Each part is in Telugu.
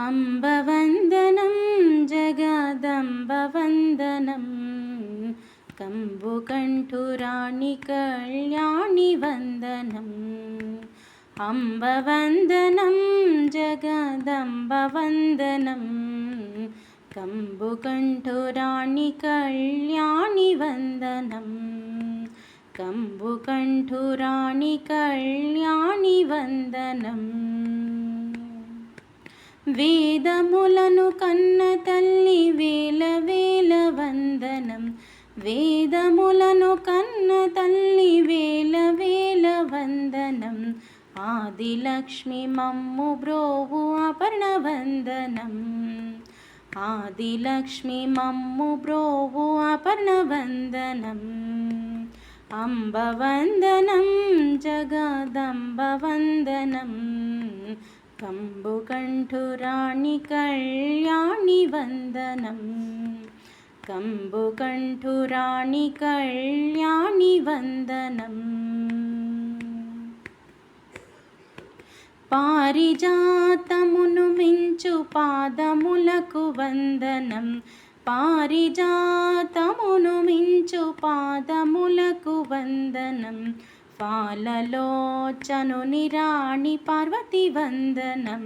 अम्बवन्दनं जगदम्बवन्दनं कम्बुकण्ठुराणि कल्याणि वन्दनम् अम्बवन्दनं जगदम्बवन्दनं कम्बुकण्ठुराणि कल्याणि वन्दनम् कम्बुकण्ठुराणि कल्याणि वन्दनम् వేదములను కన్న తల్లి వేల వేల వందనం వేదములను కన్న తల్లి వేల వేల వందనం ఆదిలక్ష్మి మమ్ము బ్రోవు అపర్ణ వందనం ఆదిలక్ష్మి మమ్ము బ్రోవు అపర్ణ వందనం అంబ వందనం జగదంబ వందనం कम्बुकण्ठुराणि कल्याणि वन्दनं कम्बुकण्ठुराणि कल्याणि वन्दनम् पारिजातमुनु मिंचु पादमुలకు वन्दनं पारिजातमुनु मिंचु पादमुలకు वन्दनं फाललोचनुनि राणि पार्वती वन्दनं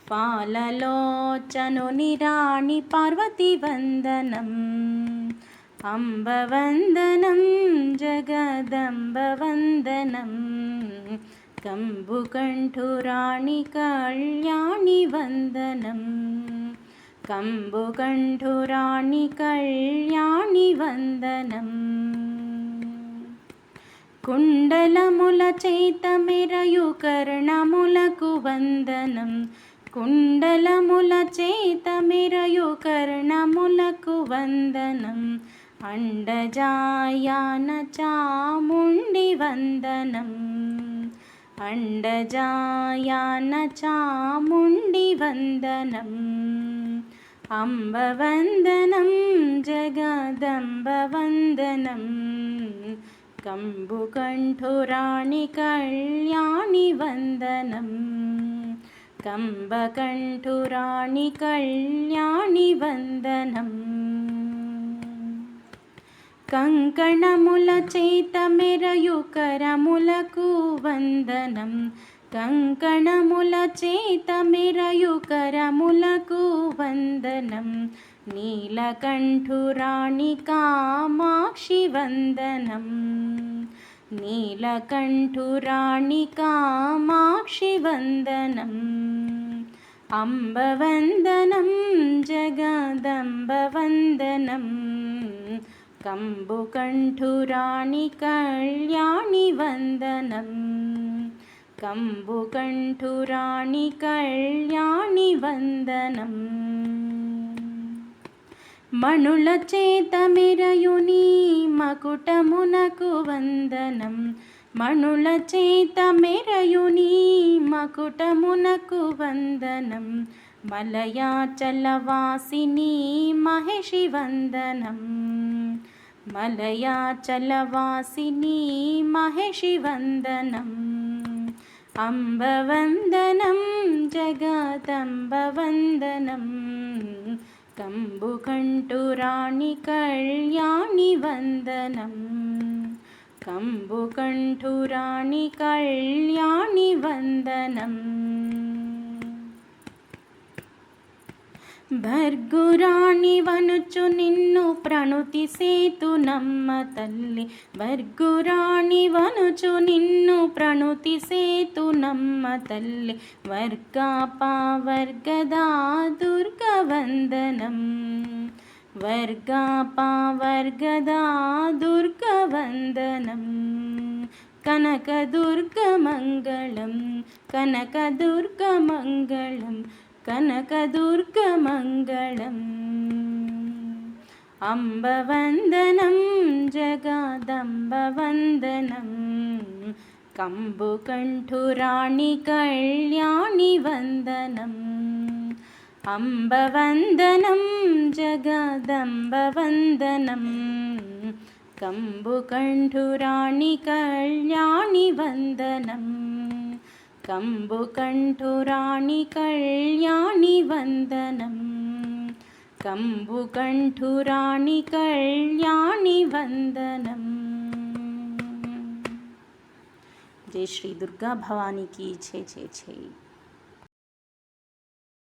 फाललोचनुनि राणि पार्वती वन्दनम् अम्बवन्दनं जगदम्बवन्दनं कम्बुकण्ठुराणि कल्याणि वन्दनं कम्बुकण्ठुराणि कल्याणि वन्दनम् కుండలముల చేత మెరయు కర్ణములకు వందనం కుండలముల చేత మెరయు కర్ణములకు వందనం అండజాయాన చాముండి వందనం అండజాయాన చాముండి వందనం అంబ వందనం జగదంబ వందనం कम्बुकण्ठुराणि कल्याणि वन्दनं कम्बकण्ठुराणि कल्याणि वन्दनम् कंकणमुल చేత మెరయు కరములకు వందనం కంకణముల చేత మెరయు కరములకు వందనం నీలకంఠురాణి కామాక్షి వందనం నీలకంఠురాణి కామాక్షి వందనం అంబ వందనం జగదంబ వందనం कम्बुकण्ठुराणि कल्याणि वन्दनं कम्बुकण्ठुराणि कल्याणि वन्दनम् మణుల చేత మెరయుని మకుటమునకు వందనం మణుల చేత మెరయుని మకుటమునకు వందనం మలయాచలవాసిని మహేషి వందనం మలయాచలవాసిని మహేషి వందనం అంబ వందనం జగదంబ వందనం कम्बुकण्ठुराणि कल्याणि वन्दनं कम्बुकण्ठुराणि कल्याणि वन्दनम् భర్గురాణి వనుచు నిన్ను ప్రణుతిసేతు నమ్మ తల్లి భర్గురాణి వనుచు నిన్ను ప్రణుతిసేతు నమ్మ తల్లి వర్గాపవర్గదా దుర్గవందనం వర్గాపవర్గదా దుర్గవందనం కనకదుర్గమంగళం కనకదుర్గమంగళం कनकदुर्गमङ्गलम् अम्बवन्दनं जगदम्बवन्दनं कम्बुकण्ठुराणि कल्याणि वन्दनम् अम्बवन्दनं जगदम्बवन्दनं कम्बुकण्ठुराणि कल्याणि वन्दनम् కంబుకంఠురాణి కళ్యాణి వందనం. కంబుకంఠురాణి కళ్యాణి వందనం. జై శ్రీ దుర్గా భవానీకి జై జై జై.